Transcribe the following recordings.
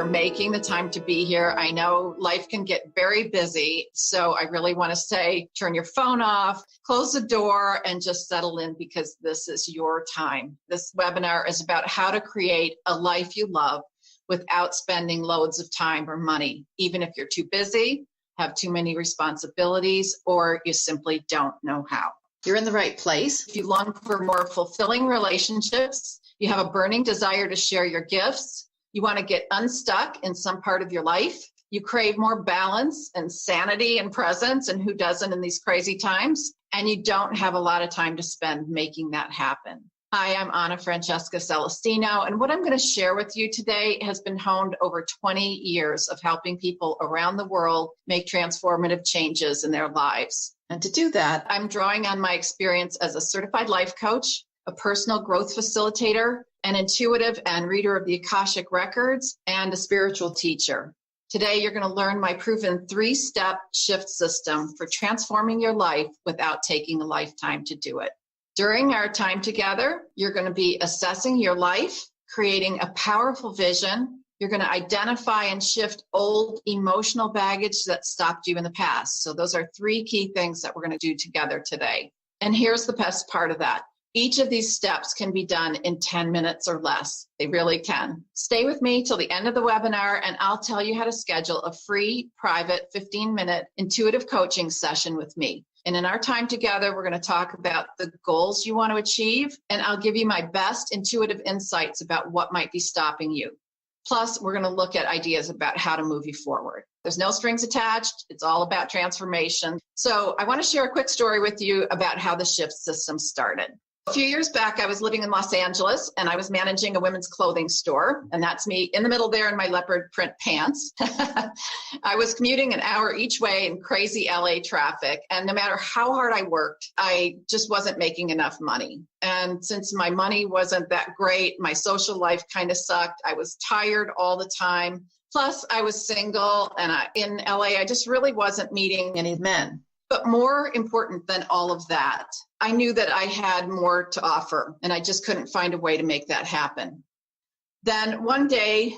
for making the time to be here. I know life can get very busy, so I really want to say turn your phone off, close the door, and just settle in because this is your time. This webinar is about how to create a life you love without spending loads of time or money, even if you're too busy, have too many responsibilities, or you simply don't know how. You're in the right place. If you long for more fulfilling relationships, you have a burning desire to share your gifts, you want to get unstuck in some part of your life, you crave more balance and sanity and presence, and who doesn't in these crazy times, and you don't have a lot of time to spend making that happen. Hi, I'm Anna Francesca Celestino, and what I'm going to share with you today has been honed over 20 years of helping people around the world make transformative changes in their lives. And to do that, I'm drawing on my experience as a certified life coach, a personal growth facilitator, an intuitive and reader of the Akashic Records, and a spiritual teacher. Today, you're going to learn my proven 3-step shift system for transforming your life without taking a lifetime to do it. During our time together, you're going to be assessing your life, creating a powerful vision. You're going to identify and shift old emotional baggage that stopped you in the past. So those are 3 key things that we're going to do together today. And here's the best part of that. Each of these steps can be done in 10 minutes or less. They really can. Stay with me till the end of the webinar, and I'll tell you how to schedule a free, private, 15-minute intuitive coaching session with me. And in our time together, we're going to talk about the goals you want to achieve, and I'll give you my best intuitive insights about what might be stopping you. Plus, we're going to look at ideas about how to move you forward. There's no strings attached. It's all about transformation. So I want to share a quick story with you about how the shift system started. A few years back, I was living in Los Angeles, and I was managing a women's clothing store, and that's me in the middle there in my leopard print pants. I was commuting an hour each way in crazy LA traffic, and no matter how hard I worked, I just wasn't making enough money. And since my money wasn't that great, my social life kind of sucked. I was tired all the time. Plus, I was single, and in LA, I just really wasn't meeting any men. But more important than all of that, I knew that I had more to offer, and I just couldn't find a way to make that happen. Then one day,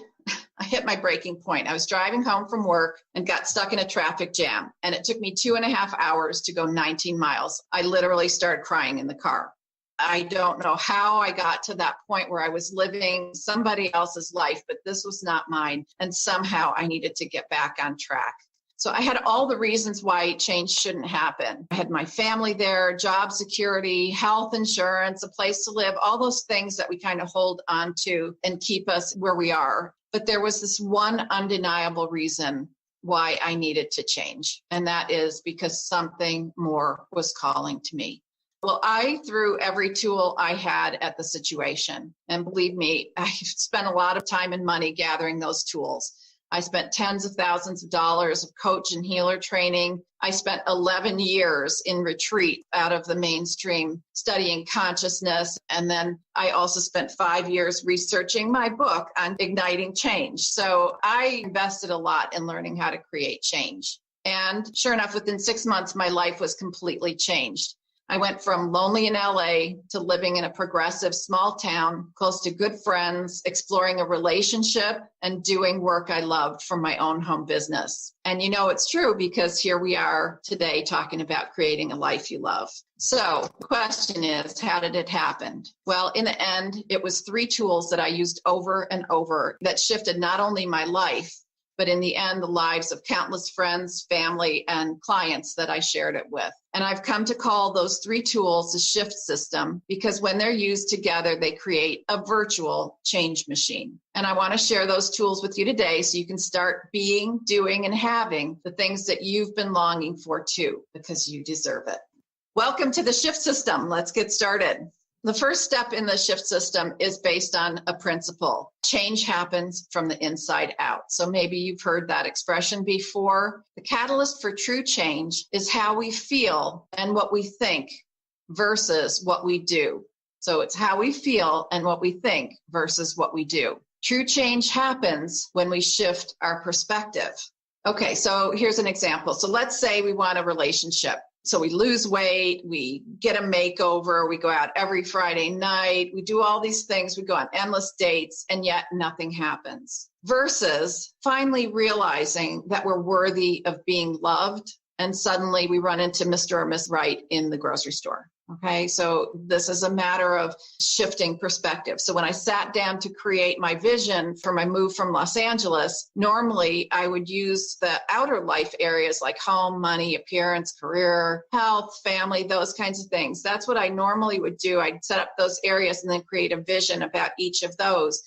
I hit my breaking point. I was driving home from work and got stuck in a traffic jam, and it took me 2.5 hours to go 19 miles. I literally started crying in the car. I don't know how I got to that point where I was living somebody else's life, but this was not mine, and somehow I needed to get back on track. So I had all the reasons why change shouldn't happen. I had my family there, job security, health insurance, a place to live, all those things that we kind of hold on to and keep us where we are. But there was this one undeniable reason why I needed to change. And that is because something more was calling to me. Well, I threw every tool I had at the situation. And believe me, I spent a lot of time and money gathering those tools. I spent tens of thousands of dollars of coach and healer training. I spent 11 years in retreat out of the mainstream studying consciousness. And then I also spent 5 years researching my book on igniting change. So I invested a lot in learning how to create change. And sure enough, within 6 months, my life was completely changed. I went from lonely in LA to living in a progressive small town, close to good friends, exploring a relationship and doing work I loved from my own home business. And you know it's true because here we are today talking about creating a life you love. So the question is, how did it happen? Well, in the end, it was 3 tools that I used over and over that shifted not only my life, but in the end, the lives of countless friends, family, and clients that I shared it with. And I've come to call those 3 tools the shift system because when they're used together, they create a virtual change machine. And I want to share those tools with you today so you can start being, doing, and having the things that you've been longing for too, because you deserve it. Welcome to the shift system. Let's get started. The first step in the shift system is based on a principle. Change happens from the inside out. So maybe you've heard that expression before. The catalyst for true change is how we feel and what we think versus what we do. So it's how we feel and what we think versus what we do. True change happens when we shift our perspective. Okay, so here's an example. So let's say we want a relationship. So we lose weight, we get a makeover, we go out every Friday night, we do all these things, we go on endless dates, and yet nothing happens. Versus finally realizing that we're worthy of being loved, and suddenly we run into Mr. or Miss Right in the grocery store. Okay, so this is a matter of shifting perspective. So when I sat down to create my vision for my move from Los Angeles, normally I would use the outer life areas like home, money, appearance, career, health, family, those kinds of things. That's what I normally would do. I'd set up those areas and then create a vision about each of those.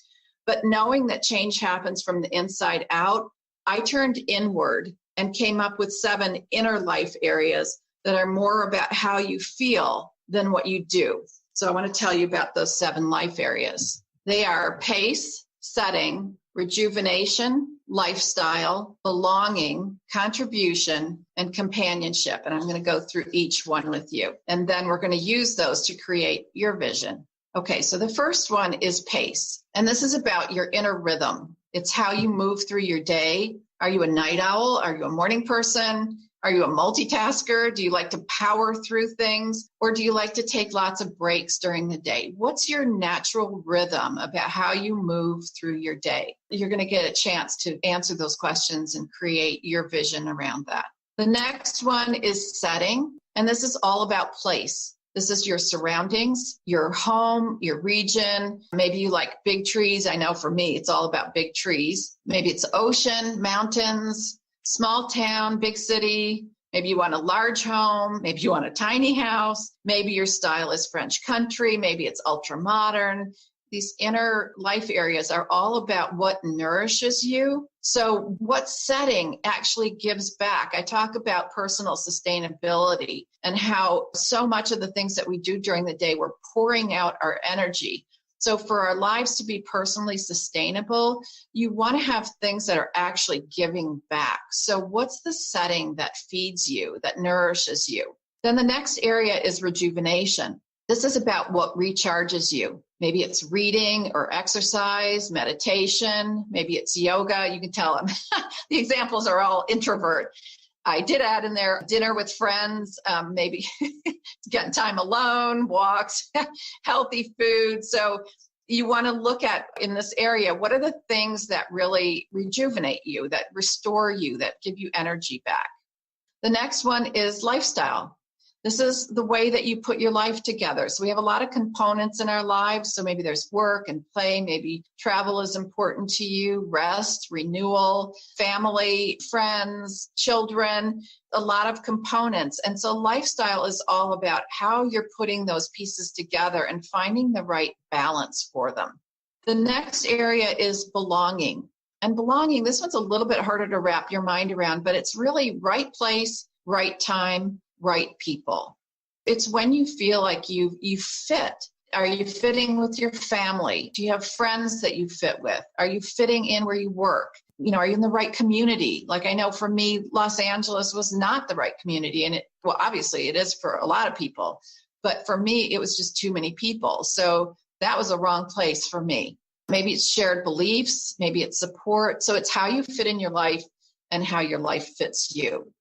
But knowing that change happens from the inside out, I turned inward and came up with 7 inner life areas that are more about how you feel than what you do. So I want to tell you about those 7 life areas. They are pace, setting, rejuvenation, lifestyle, belonging, contribution, and companionship. And I'm going to go through each one with you. And then we're going to use those to create your vision. Okay, so the first one is pace. And this is about your inner rhythm. It's how you move through your day. Are you a night owl? Are you a morning person? Are you a multitasker? Do you like to power through things? Or do you like to take lots of breaks during the day? What's your natural rhythm about how you move through your day? You're going to get a chance to answer those questions and create your vision around that. The next one is setting, and this is all about place. This is your surroundings, your home, your region. Maybe you like big trees. I know for me, it's all about big trees. Maybe it's ocean, mountains, small town, big city. Maybe you want a large home. Maybe you want a tiny house. Maybe your style is French country. Maybe it's ultra modern. These inner life areas are all about what nourishes you. So what setting actually gives back? I talk about personal sustainability and how so much of the things that we do during the day, we're pouring out our energy. So for our lives to be personally sustainable, you want to have things that are actually giving back. So what's the setting that feeds you, that nourishes you? Then the next area is rejuvenation. This is about what recharges you. Maybe it's reading or exercise, meditation. Maybe it's yoga. You can tell them. The examples are all introvert. I did add in there dinner with friends, maybe getting time alone, walks, healthy food. So you want to look at in this area, what are the things that really rejuvenate you, that restore you, that give you energy back? The next one is lifestyle. This is the way that you put your life together. So we have a lot of components in our lives. So maybe there's work and play. Maybe travel is important to you, rest, renewal, family, friends, children, a lot of components. And so lifestyle is all about how you're putting those pieces together and finding the right balance for them. The next area is belonging. And belonging, this one's a little bit harder to wrap your mind around, but it's really right place, right time, right people. It's when you feel like you fit. Are you fitting with your family? Do you have friends that you fit with? Are you fitting in where you work? Are you in the right community? Like I know for me, Los Angeles was not the right community. And obviously it is for a lot of people, but for me, it was just too many people. So that was a wrong place for me. Maybe it's shared beliefs, maybe it's support. So it's how you fit in your life and how your life fits you.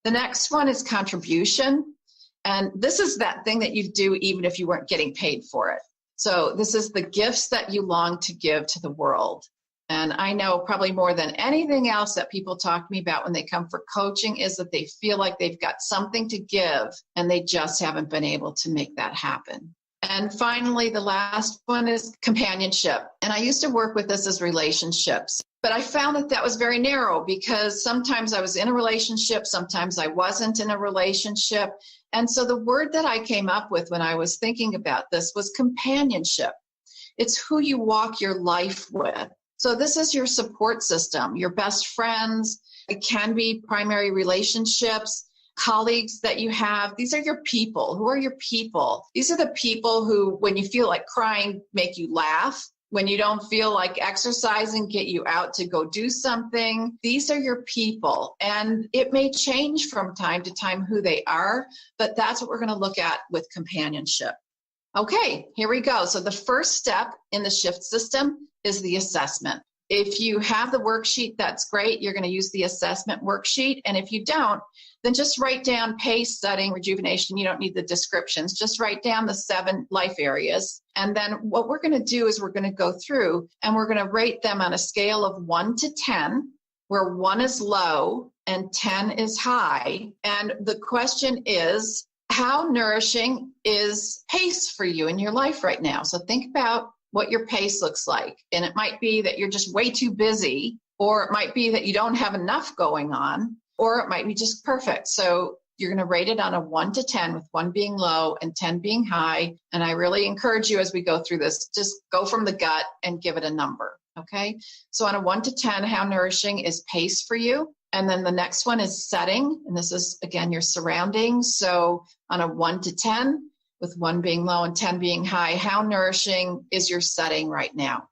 The next one is contribution. And this is that thing that you do even if you weren't getting paid for it. So this is the gifts that you long to give to the world. And I know probably more than anything else that people talk to me about when they come for coaching is that they feel like they've got something to give and they just haven't been able to make that happen. And finally, the last one is companionship. And I used to work with this as relationships. But I found that was very narrow because sometimes I was in a relationship, sometimes I wasn't in a relationship. And so the word that I came up with when I was thinking about this was companionship. It's who you walk your life with. So this is your support system, your best friends. It can be primary relationships, colleagues that you have. These are your people. Who are your people? These are the people who, when you feel like crying, make you laugh. When you don't feel like exercising, get you out to go do something. These are your people. And it may change from time to time who they are, but that's what we're going to look at with companionship. Okay, here we go. So the first step in the SHIFT system is the assessment. If you have the worksheet, that's great. You're going to use the assessment worksheet. And if you don't, then just write down pace, setting, rejuvenation. You don't need the descriptions. Just write down the 7 life areas. And then what we're going to do is we're going to go through and we're going to rate them on a scale of 1 to 10, where 1 is low and 10 is high. And the question is, how nourishing is pace for you in your life right now? So think about what your pace looks like. And it might be that you're just way too busy, or it might be that you don't have enough going on, or it might be just perfect. So you're going to rate it on a 1 to 10, with 1 being low and 10 being high. And I really encourage you as we go through this, just go from the gut and give it a number. Okay. So on a 1 to 10, how nourishing is pace for you? And then the next one is setting. And this is, again, your surroundings. So on a 1 to 10, with 1 being low and 10 being high, how nourishing is your setting right now?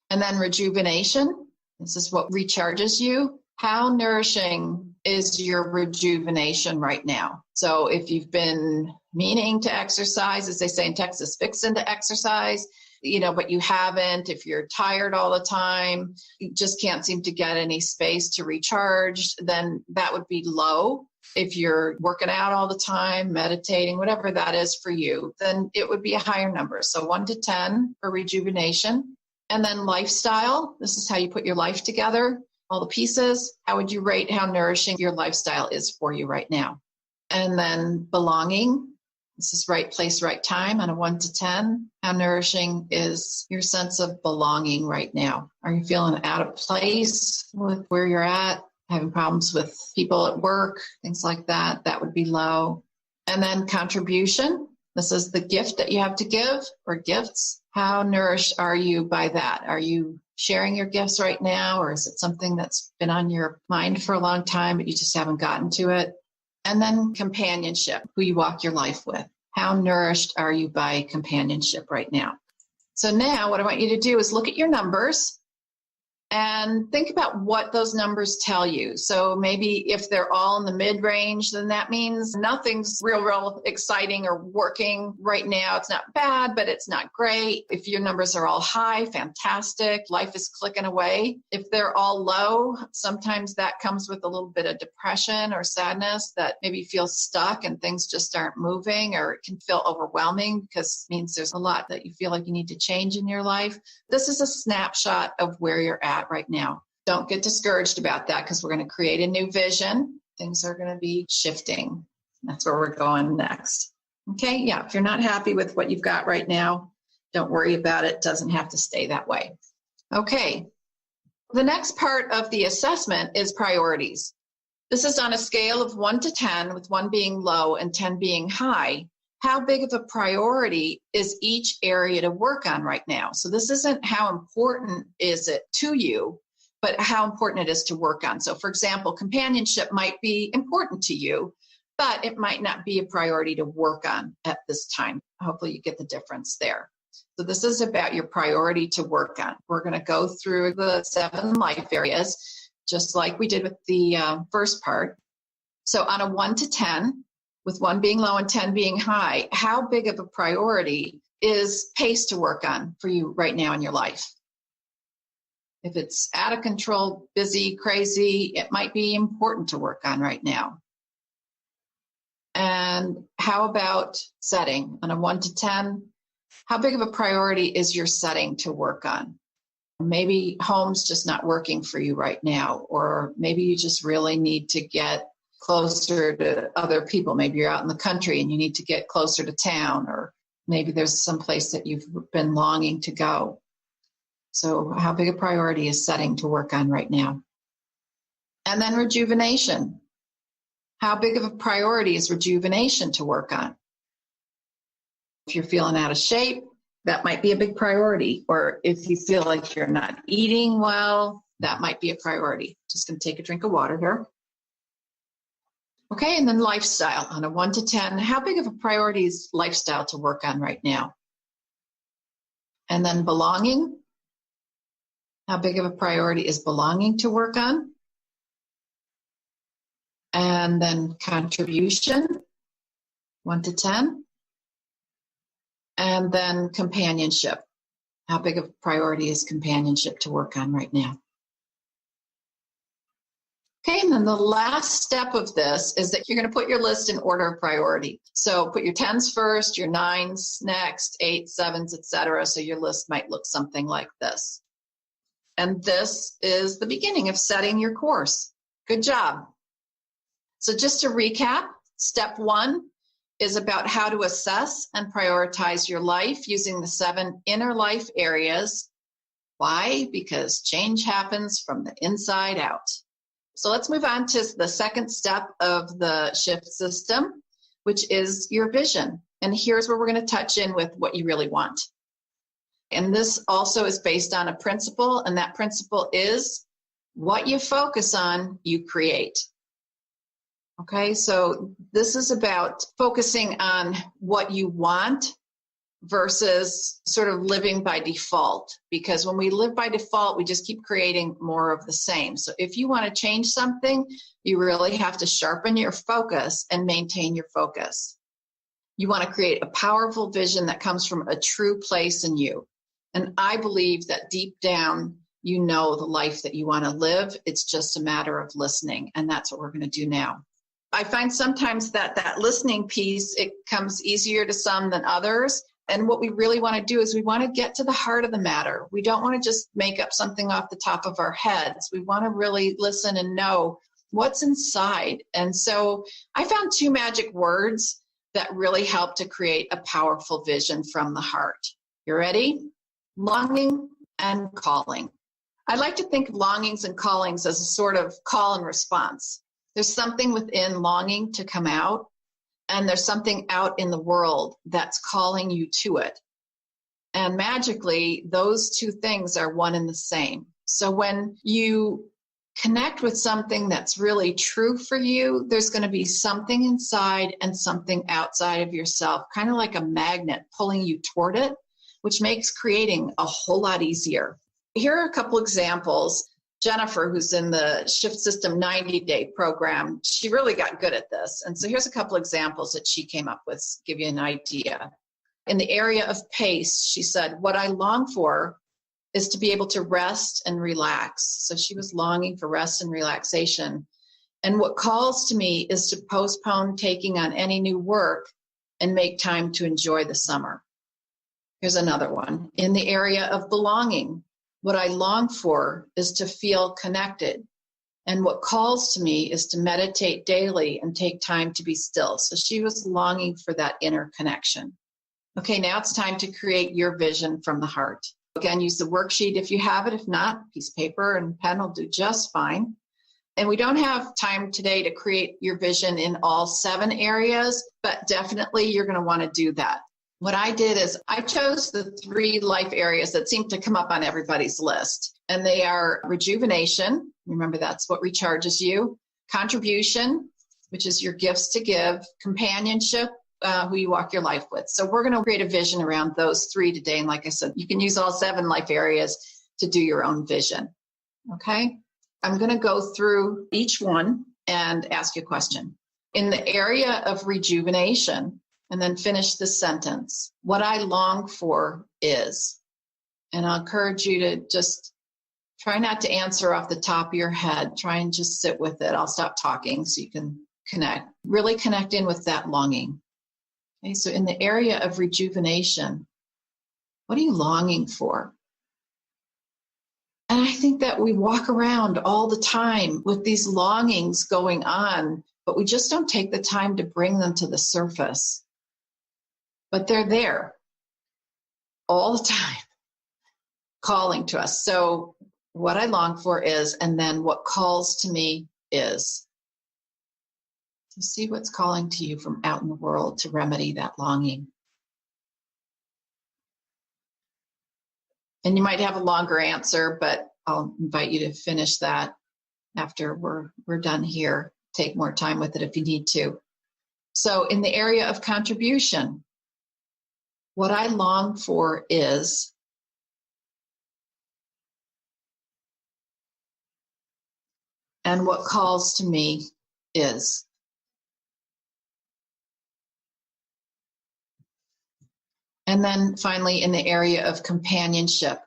And then rejuvenation. This is what recharges you. How nourishing is your rejuvenation right now? So if you've been meaning to exercise, as they say in Texas, fixing to exercise, but you haven't, if you're tired all the time, you just can't seem to get any space to recharge, then that would be low. If you're working out all the time, meditating, whatever that is for you, then it would be a higher number. So 1 to 10 for rejuvenation. And then lifestyle. This is how you put your life together, all the pieces. How would you rate how nourishing your lifestyle is for you right now? And then belonging. This is right place, right time on a 1 to 10. How nourishing is your sense of belonging right now? Are you feeling out of place with where you're at? Having problems with people at work, things like that? That would be low. And then contribution. This is the gift that you have to give, or gifts. How nourished are you by that? Are you sharing your gifts right now, or is it something that's been on your mind for a long time, but you just haven't gotten to it? And then companionship, who you walk your life with. How nourished are you by companionship right now? So now what I want you to do is look at your numbers and think about what those numbers tell you. So maybe if they're all in the mid-range, then that means nothing's real exciting or working right now. It's not bad, but it's not great. If your numbers are all high, fantastic. Life is clicking away. If they're all low, sometimes that comes with a little bit of depression or sadness, that maybe you feel stuck and things just aren't moving, or it can feel overwhelming because it means there's a lot that you feel like you need to change in your life. This is a snapshot of where you're at right now. Don't get discouraged about that, because we're going to create a new vision. Things are going to be shifting. That's where we're going next. Okay, yeah, if you're not happy with what you've got right now, don't worry about it. It doesn't have to stay that way. Okay, the next part of the assessment is priorities. This is on a scale of 1 to 10, with 1 being low and 10 being high. How big of a priority is each area to work on right now? So this isn't how important is it to you, but how important it is to work on. So for example, companionship might be important to you, but it might not be a priority to work on at this time. Hopefully you get the difference there. So this is about your priority to work on. We're going to go through the 7 life areas, just like we did with the first part. So on a 1 to 10, with 1 being low and 10 being high, how big of a priority is pace to work on for you right now in your life? If it's out of control, busy, crazy, it might be important to work on right now. And how about setting? On a 1 to 10, how big of a priority is your setting to work on? Maybe home's just not working for you right now, or maybe you just really need to get closer to other people. Maybe you're out in the country and you need to get closer to town, or maybe there's some place that you've been longing to go. So how big a priority is setting to work on right now? And then rejuvenation. How big of a priority is rejuvenation to work on? If you're feeling out of shape, that might be a big priority. Or if you feel like you're not eating well, that might be a priority. Just going to take a drink of water here. Okay, and then lifestyle. On a 1 to 10, how big of a priority is lifestyle to work on right now? And then belonging. How big of a priority is belonging to work on? And then contribution, 1 to 10. And then companionship, How big of a priority is companionship to work on right now? Okay, and then the last step of this is that you're going to put your list in order of priority. So put your 10s first, your 9s next, 8s, 7s, etc. So your list might look something like this. And this is the beginning of setting your course. Good job. So just to recap, step 1 is about how to assess and prioritize your life using the 7 inner life areas. Why? Because change happens from the inside out. So let's move on to the second step of the shift system, which is your vision. And here's where we're going to touch in with what you really want. And this also is based on a principle, and that principle is what you focus on, you create. Okay, so this is about focusing on what you want versus sort of living by default, because when we live by default, we just keep creating more of the same. So if you want to change something, you really have to sharpen your focus and maintain your focus. You want to create a powerful vision that comes from a true place in you. And I believe that deep down, you know the life that you want to live. It's just a matter of listening, and that's what we're going to do now. I find sometimes that listening piece, it comes easier to some than others. And what we really want to do is we want to get to the heart of the matter. We don't want to just make up something off the top of our heads. We want to really listen and know what's inside. And so I found 2 magic words that really help to create a powerful vision from the heart. You ready? Longing and calling. I like to think of longings and callings as a sort of call and response. There's something within longing to come out, and there's something out in the world that's calling you to it. And magically, those 2 things are one and the same. So when you connect with something that's really true for you, there's going to be something inside and something outside of yourself, kind of like a magnet pulling you toward it, which makes creating a whole lot easier. Here are a couple examples. Jennifer, who's in the Shift System 90-day program, she really got good at this. And so here's a couple examples that she came up with to give you an idea. In the area of pace, she said, what I long for is to be able to rest and relax. So she was longing for rest and relaxation. And what calls to me is to postpone taking on any new work and make time to enjoy the summer. Here's another one. In the area of belonging, what I long for is to feel connected. And what calls to me is to meditate daily and take time to be still. So she was longing for that inner connection. Okay, now it's time to create your vision from the heart. Again, use the worksheet if you have it. If not, piece of paper and pen will do just fine. And we don't have time today to create your vision in all 7 areas, but definitely you're going to want to do that. What I did is I chose the 3 life areas that seem to come up on everybody's list. And they are rejuvenation. Remember, that's what recharges you. Contribution, which is your gifts to give. Companionship, who you walk your life with. So we're going to create a vision around those 3 today. And like I said, you can use all 7 life areas to do your own vision. Okay? I'm going to go through each one and ask you a question. In the area of rejuvenation, and then finish the sentence. What I long for is, and I'll encourage you to just try not to answer off the top of your head. Try and just sit with it. I'll stop talking so you can connect. Really connect in with that longing. Okay, so in the area of rejuvenation, what are you longing for? And I think that we walk around all the time with these longings going on, but we just don't take the time to bring them to the surface. But they're there all the time, calling to us. So what I long for is, and then what calls to me is. So see what's calling to you from out in the world to remedy that longing. And you might have a longer answer, but I'll invite you to finish that after we're done here. Take more time with it if you need to. So in the area of contribution, what I long for is, and what calls to me is. And then finally, in the area of companionship,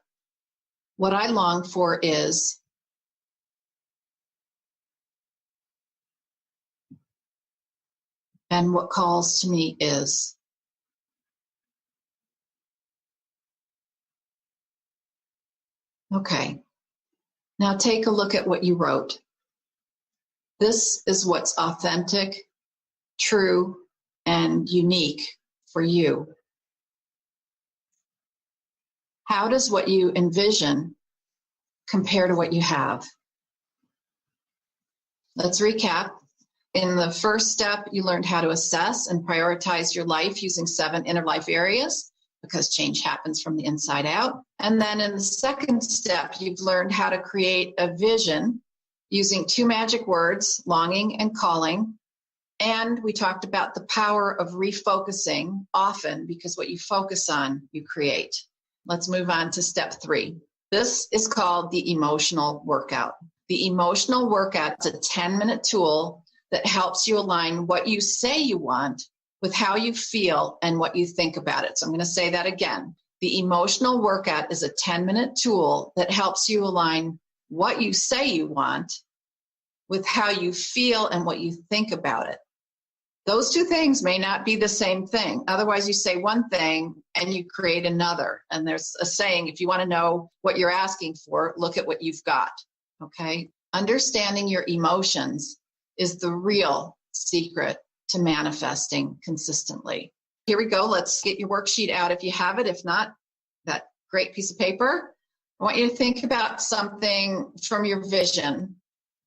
what I long for is and what calls to me is. Okay, now take a look at what you wrote. This is what's authentic, true, and unique for you. How does what you envision compare to what you have? Let's recap. In the first step, you learned how to assess and prioritize your life using 7 inner life areas, because change happens from the inside out. And then in the second step, you've learned how to create a vision using 2 magic words, longing and calling. And we talked about the power of refocusing often, because what you focus on, you create. Let's move on to step 3. This is called the emotional workout. The emotional workout is a 10-minute tool that helps you align what you say you want with how you feel and what you think about it. So I'm going to say that again. The emotional workout is a 10-minute tool that helps you align what you say you want with how you feel and what you think about it. Those 2 things may not be the same thing. Otherwise, you say one thing and you create another. And there's a saying, if you want to know what you're asking for, look at what you've got. Okay? Understanding your emotions is the real secret to manifesting consistently. Here we go. Let's get your worksheet out if you have it. If not, that great piece of paper. I want you to think about something from your vision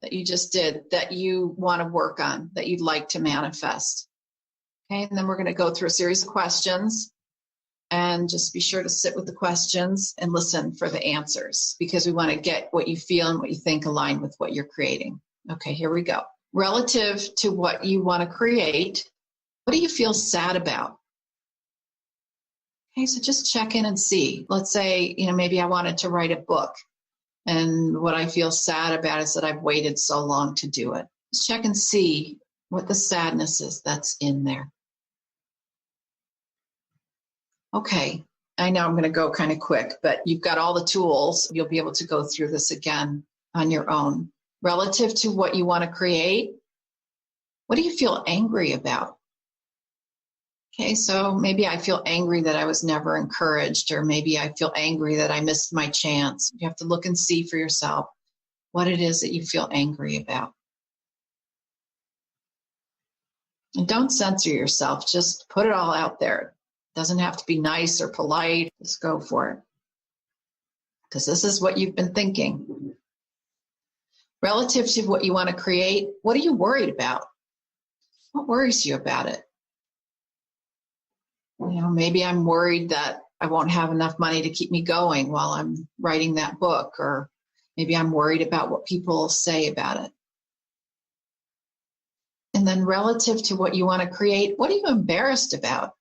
that you just did that you want to work on, that you'd like to manifest. Okay, and then we're going to go through a series of questions, and just be sure to sit with the questions and listen for the answers, because we want to get what you feel and what you think aligned with what you're creating. Okay, here we go. Relative to what you want to create, what do you feel sad about? Okay, so just check in and see. Let's say, maybe I wanted to write a book, and what I feel sad about is that I've waited so long to do it. Just check and see what the sadness is that's in there. Okay, I know I'm going to go kind of quick, but you've got all the tools. You'll be able to go through this again on your own. Relative to what you want to create, what do you feel angry about? Okay, so maybe I feel angry that I was never encouraged, or maybe I feel angry that I missed my chance. You have to look and see for yourself what it is that you feel angry about. And don't censor yourself, just put it all out there. It doesn't have to be nice or polite, just go for it. Because this is what you've been thinking. Relative to what you want to create, what are you worried about? What worries you about it? Maybe I'm worried that I won't have enough money to keep me going while I'm writing that book, or maybe I'm worried about what people say about it. And then relative to what you want to create, what are you embarrassed about?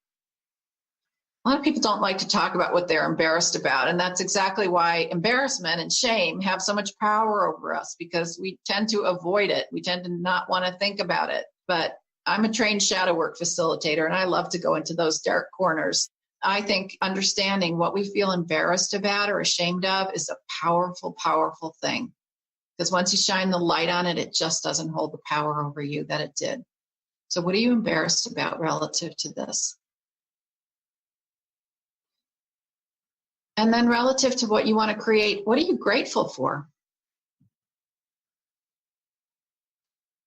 A lot of people don't like to talk about what they're embarrassed about, and that's exactly why embarrassment and shame have so much power over us, because we tend to avoid it. We tend to not want to think about it. But I'm a trained shadow work facilitator, and I love to go into those dark corners. I think understanding what we feel embarrassed about or ashamed of is a powerful, powerful thing. Because once you shine the light on it, it just doesn't hold the power over you that it did. So what are you embarrassed about relative to this? And then relative to what you want to create, what are you grateful for?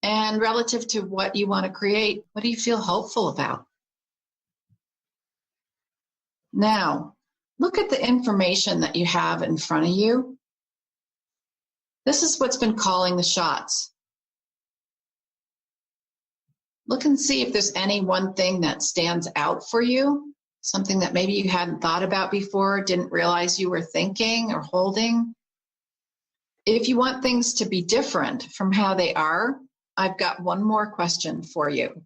And relative to what you want to create, what do you feel hopeful about? Now, look at the information that you have in front of you. This is what's been calling the shots. Look and see if there's any one thing that stands out for you, something that maybe you hadn't thought about before, didn't realize you were thinking or holding. If you want things to be different from how they are, I've got one more question for you.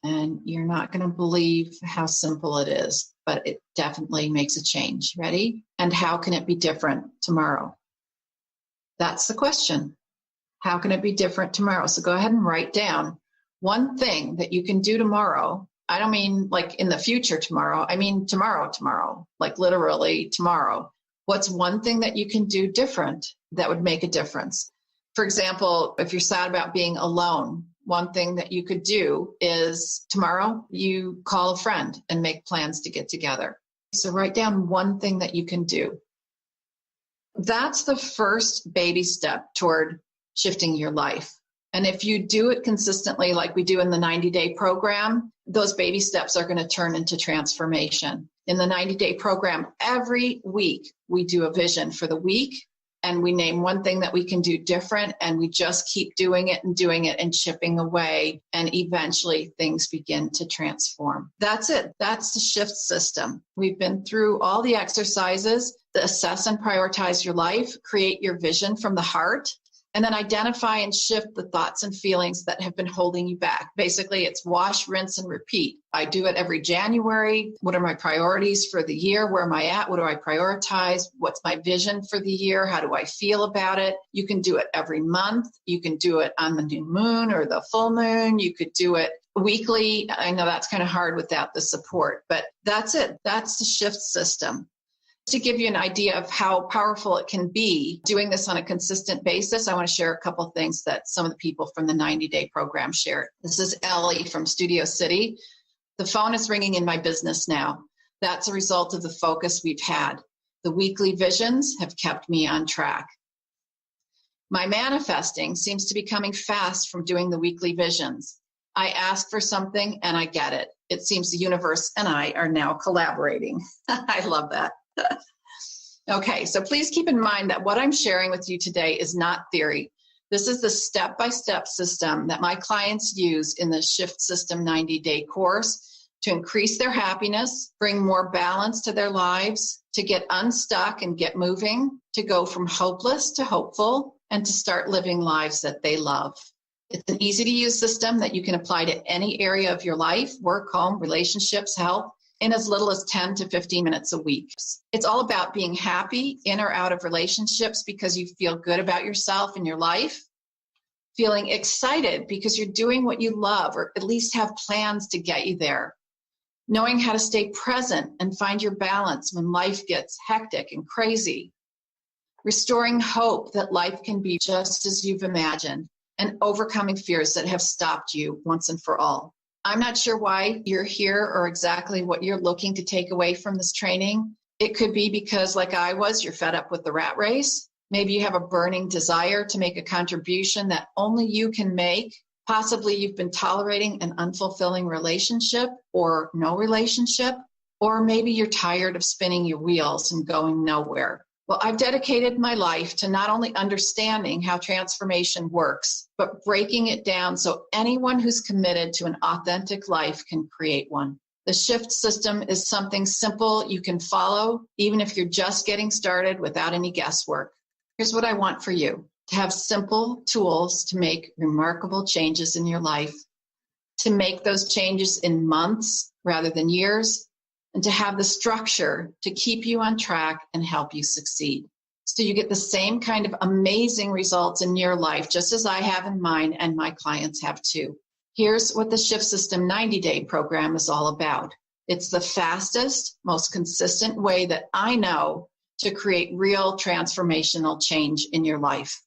And you're not going to believe how simple it is, but it definitely makes a change. Ready? And how can it be different tomorrow? That's the question. How can it be different tomorrow? So go ahead and write down one thing that you can do tomorrow I don't mean like in the future tomorrow. I mean tomorrow, like literally tomorrow. What's one thing that you can do different that would make a difference? For example, if you're sad about being alone, one thing that you could do is tomorrow you call a friend and make plans to get together. So write down one thing that you can do. That's the first baby step toward shifting your life. And if you do it consistently, like we do in the 90-day program, those baby steps are going to turn into transformation. In the 90-day program, every week we do a vision for the week, and we name one thing that we can do different, and we just keep doing it and chipping away, and eventually things begin to transform. That's it. That's the shift system. We've been through all the exercises to assess and prioritize your life, create your vision from the heart, and then identify and shift the thoughts and feelings that have been holding you back. Basically, it's wash, rinse, and repeat. I do it every January. What are my priorities for the year? Where am I at? What do I prioritize? What's my vision for the year? How do I feel about it? You can do it every month. You can do it on the new moon or the full moon. You could do it weekly. I know that's kind of hard without the support, but that's it. That's the shift system. To give you an idea of how powerful it can be doing this on a consistent basis, I want to share a couple of things that some of the people from the 90-day program shared. This is Ellie from Studio City. The phone is ringing in my business now. That's a result of the focus we've had. The weekly visions have kept me on track. My manifesting seems to be coming fast from doing the weekly visions. I ask for something and I get it. It seems the universe and I are now collaborating. I love that. Okay, so please keep in mind that what I'm sharing with you today is not theory. This is the step-by-step system that my clients use in the Shift System 90-day course to increase their happiness, bring more balance to their lives, to get unstuck and get moving, to go from hopeless to hopeful, and to start living lives that they love. It's an easy-to-use system that you can apply to any area of your life, work, home, relationships, health, in as little as 10 to 15 minutes a week. It's all about being happy in or out of relationships because you feel good about yourself and your life, feeling excited because you're doing what you love or at least have plans to get you there, knowing how to stay present and find your balance when life gets hectic and crazy, restoring hope that life can be just as you've imagined, and overcoming fears that have stopped you once and for all. I'm not sure why you're here or exactly what you're looking to take away from this training. It could be because, like I was, you're fed up with the rat race. Maybe you have a burning desire to make a contribution that only you can make. Possibly you've been tolerating an unfulfilling relationship or no relationship. Or maybe you're tired of spinning your wheels and going nowhere. Well, I've dedicated my life to not only understanding how transformation works, but breaking it down so anyone who's committed to an authentic life can create one. The Shift System is something simple you can follow, even if you're just getting started without any guesswork. Here's what I want for you: to have simple tools to make remarkable changes in your life, to make those changes in months rather than years, and to have the structure to keep you on track and help you succeed. So you get the same kind of amazing results in your life, just as I have in mine and my clients have too. Here's what the Shift System 90-day program is all about. It's the fastest, most consistent way that I know to create real transformational change in your life.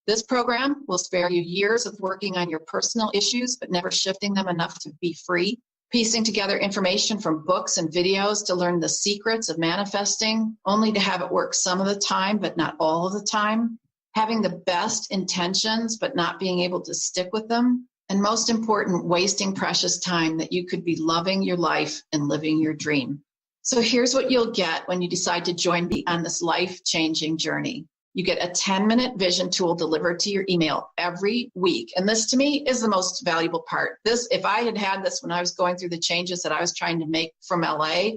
This program will spare you years of working on your personal issues, but never shifting them enough to be free. Piecing together information from books and videos to learn the secrets of manifesting, only to have it work some of the time, but not all of the time. Having the best intentions, but not being able to stick with them. And most important, wasting precious time that you could be loving your life and living your dream. So here's what you'll get when you decide to join me on this life-changing journey. You get a 10-minute vision tool delivered to your email every week. And this, to me, is the most valuable part. This, if I had had this when I was going through the changes that I was trying to make from LA,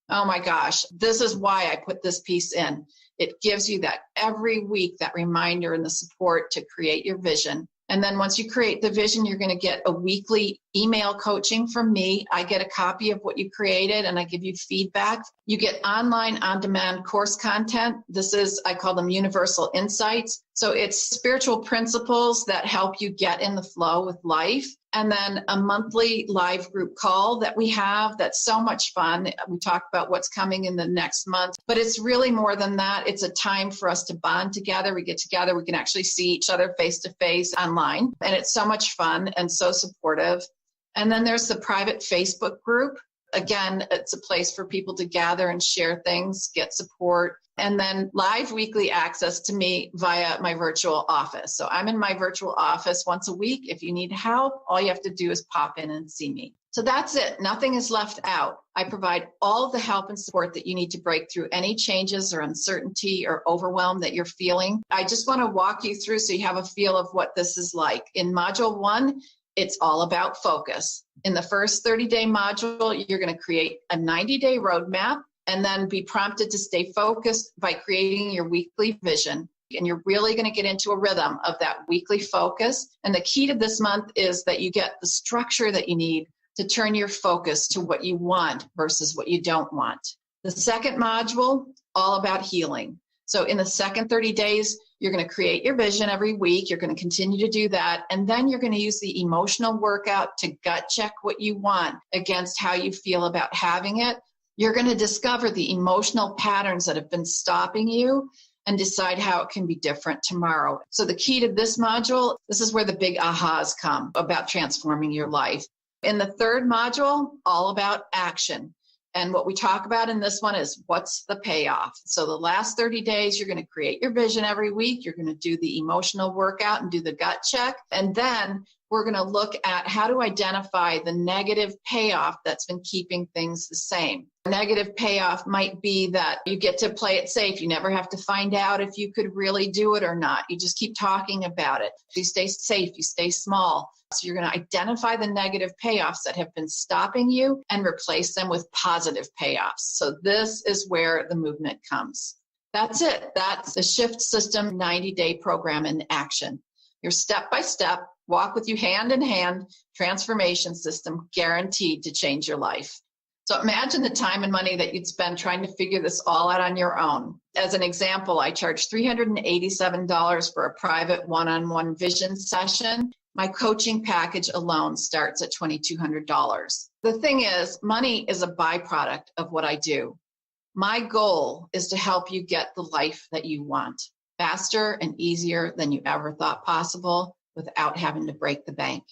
oh my gosh, this is why I put this piece in. It gives you that every week, that reminder and the support to create your vision. And then once you create the vision, you're going to get a weekly email coaching from me. I get a copy of what you created and I give you feedback. You get online on-demand course content. This is, I call them universal insights. So it's spiritual principles that help you get in the flow with life. And then a monthly live group call that we have that's so much fun. We talk about what's coming in the next month, but it's really more than that. It's a time for us to bond together. We get together, we can actually see each other face to face online, and it's so much fun and so supportive. And then there's the private Facebook group. Again, it's a place for people to gather and share things, get support, and then live weekly access to me via my virtual office. So I'm in my virtual office once a week. If you need help, all you have to do is pop in and see me. So that's it. Nothing is left out. I provide all of the help and support that you need to break through any changes or uncertainty or overwhelm that you're feeling. I just want to walk you through so you have a feel of what this is like. In Module 1, it's all about focus. In the first 30-day module, you're going to create a 90-day roadmap and then be prompted to stay focused by creating your weekly vision. And you're really going to get into a rhythm of that weekly focus. And the key to this month is that you get the structure that you need to turn your focus to what you want versus what you don't want. The second module, all about healing. So in the second 30 days, you're going to create your vision every week. You're going to continue to do that. And then you're going to use the emotional workout to gut check what you want against how you feel about having it. You're going to discover the emotional patterns that have been stopping you and decide how it can be different tomorrow. So the key to this module, this is where the big ahas come about transforming your life. In the third module, all about action. And what we talk about in this one is what's the payoff. So the last 30 days, you're going to create your vision every week. You're going to do the emotional workout and do the gut check. And then we're going to look at how to identify the negative payoff that's been keeping things the same. A negative payoff might be that you get to play it safe. You never have to find out if you could really do it or not. You just keep talking about it. You stay safe, you stay small. So you're going to identify the negative payoffs that have been stopping you and replace them with positive payoffs. So this is where the movement comes. That's it. That's the Shift System 90-day program in action. Your step-by-step, walk with you hand in hand transformation system guaranteed to change your life. So imagine the time and money that you'd spend trying to figure this all out on your own. As an example, I charge $387 for a private one-on-one vision session. My coaching package alone starts at $2,200. The thing is, money is a byproduct of what I do. My goal is to help you get the life that you want, faster and easier than you ever thought possible without having to break the bank.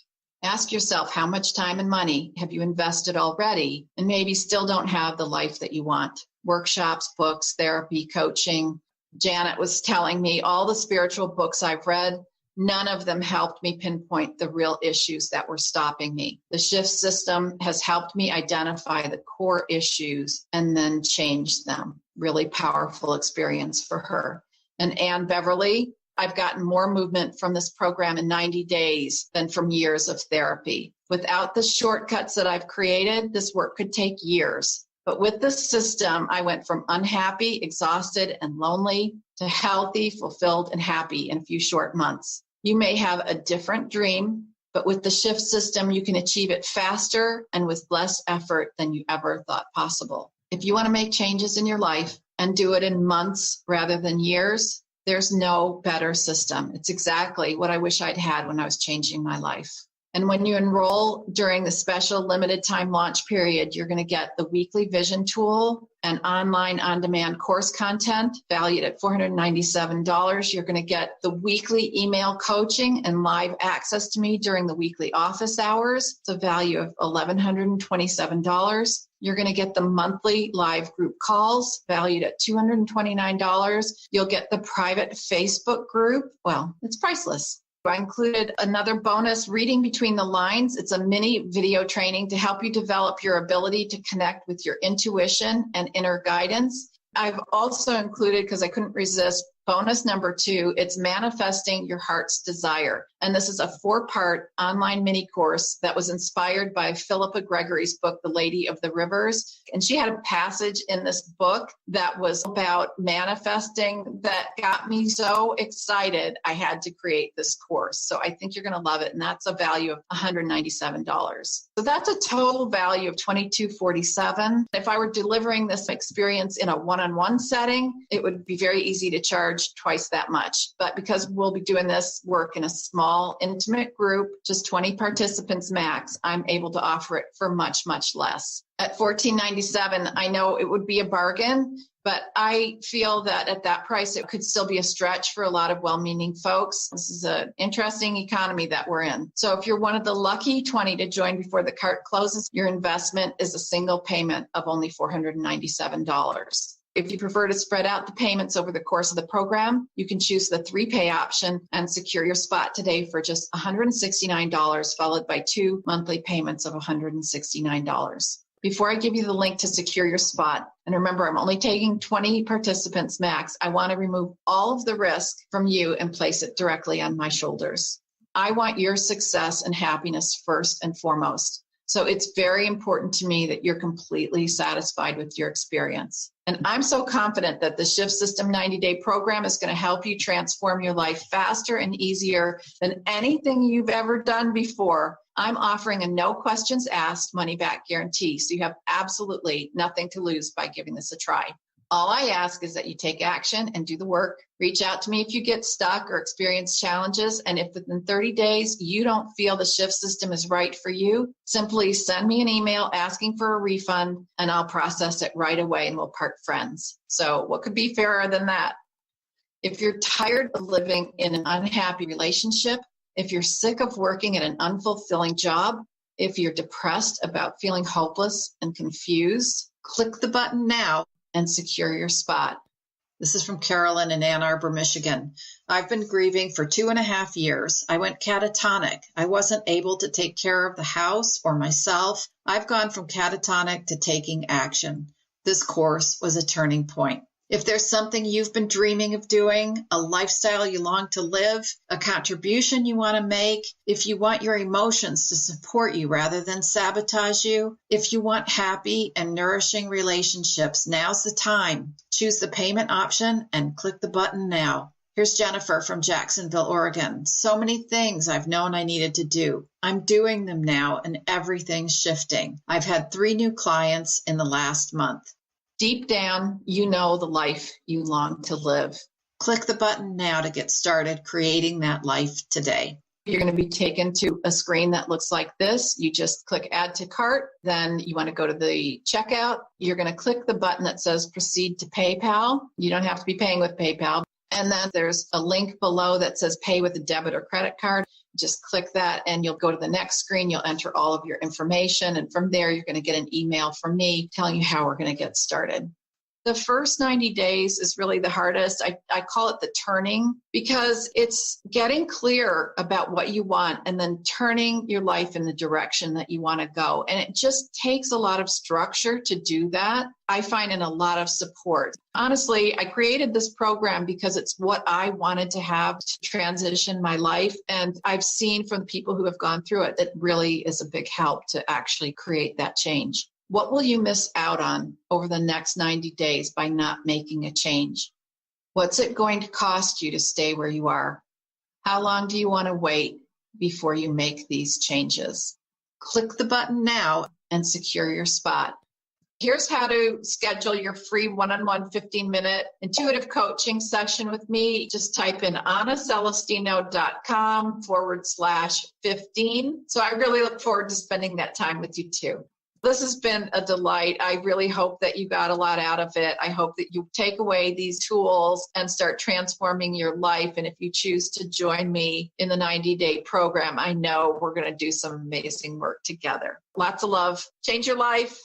Ask yourself, how much time and money have you invested already and maybe still don't have the life that you want? Workshops, books, therapy, coaching. Janet was telling me all the spiritual books I've read, none of them helped me pinpoint the real issues that were stopping me. The Shift System has helped me identify the core issues and then change them. Really powerful experience for her. And Ann Beverly, I've gotten more movement from this program in 90 days than from years of therapy. Without the shortcuts that I've created, this work could take years. But with this system, I went from unhappy, exhausted, and lonely to healthy, fulfilled, and happy in a few short months. You may have a different dream, but with the Shift System, you can achieve it faster and with less effort than you ever thought possible. If you want to make changes in your life and do it in months rather than years, there's no better system. It's exactly what I wish I'd had when I was changing my life. And when you enroll during the special limited time launch period, you're going to get the weekly vision tool and online on-demand course content valued at $497. You're going to get the weekly email coaching and live access to me during the weekly office hours. It's a value of $1,127. You're going to get the monthly live group calls valued at $229. You'll get the private Facebook group. Well, it's priceless. I included another bonus, Reading Between the Lines. It's a mini video training to help you develop your ability to connect with your intuition and inner guidance. I've also included, because I couldn't resist, Bonus number 2, it's manifesting your heart's desire. And this is a 4-part online mini course that was inspired by Philippa Gregory's book, The Lady of the Rivers. And she had a passage in this book that was about manifesting that got me so excited I had to create this course. So I think you're going to love it. And that's a value of $197. So that's a total value of $2247. If I were delivering this experience in a one-on-one setting, it would be very easy to charge twice that much. But because we'll be doing this work in a small, intimate group, just 20 participants max, I'm able to offer it for much, much less. At $1497, I know it would be a bargain, but I feel that at that price, it could still be a stretch for a lot of well-meaning folks. This is an interesting economy that we're in. So if you're one of the lucky 20 to join before the cart closes, your investment is a single payment of only $497. If you prefer to spread out the payments over the course of the program, you can choose the 3-pay option and secure your spot today for just $169, followed by 2 monthly payments of $169. Before I give you the link to secure your spot, and remember, I'm only taking 20 participants max, I want to remove all of the risk from you and place it directly on my shoulders. I want your success and happiness first and foremost. So it's very important to me that you're completely satisfied with your experience. And I'm so confident that the Shift System 90-day program is going to help you transform your life faster and easier than anything you've ever done before. I'm offering a no questions asked money back guarantee. So you have absolutely nothing to lose by giving this a try. All I ask is that you take action and do the work. Reach out to me if you get stuck or experience challenges. And if within 30 days you don't feel the Shift System is right for you, simply send me an email asking for a refund and I'll process it right away and we'll part friends. So what could be fairer than that? If you're tired of living in an unhappy relationship, if you're sick of working at an unfulfilling job, if you're depressed about feeling hopeless and confused, click the button now and secure your spot. This is from Carolyn in Ann Arbor, Michigan. I've been grieving for 2.5 years. I went catatonic. I wasn't able to take care of the house or myself. I've gone from catatonic to taking action. This course was a turning point. If there's something you've been dreaming of doing, a lifestyle you long to live, a contribution you want to make, if you want your emotions to support you rather than sabotage you, if you want happy and nourishing relationships, now's the time. Choose the payment option and click the button now. Here's Jennifer from Jacksonville, Oregon. So many things I've known I needed to do. I'm doing them now and everything's shifting. I've had 3 new clients in the last month. Deep down, you know the life you long to live. Click the button now to get started creating that life today. You're going to be taken to a screen that looks like this. You just click Add to Cart. Then you want to go to the checkout. You're going to click the button that says Proceed to PayPal. You don't have to be paying with PayPal. And then there's a link below that says Pay with a debit or credit card. Just click that and you'll go to the next screen. You'll enter all of your information. And from there, you're going to get an email from me telling you how we're going to get started. The first 90 days is really the hardest. I call it the turning because it's getting clear about what you want and then turning your life in the direction that you want to go. And it just takes a lot of structure to do that. I find in a lot of support. Honestly, I created this program because it's what I wanted to have to transition my life. And I've seen from people who have gone through it, it really is a big help to actually create that change. What will you miss out on over the next 90 days by not making a change? What's it going to cost you to stay where you are? How long do you want to wait before you make these changes? Click the button now and secure your spot. Here's how to schedule your free one-on-one 15-minute intuitive coaching session with me. Just type in annacelestino.com/15. So I really look forward to spending that time with you too. This has been a delight. I really hope that you got a lot out of it. I hope that you take away these tools and start transforming your life. And if you choose to join me in the 90-day program, I know we're going to do some amazing work together. Lots of love. Change your life.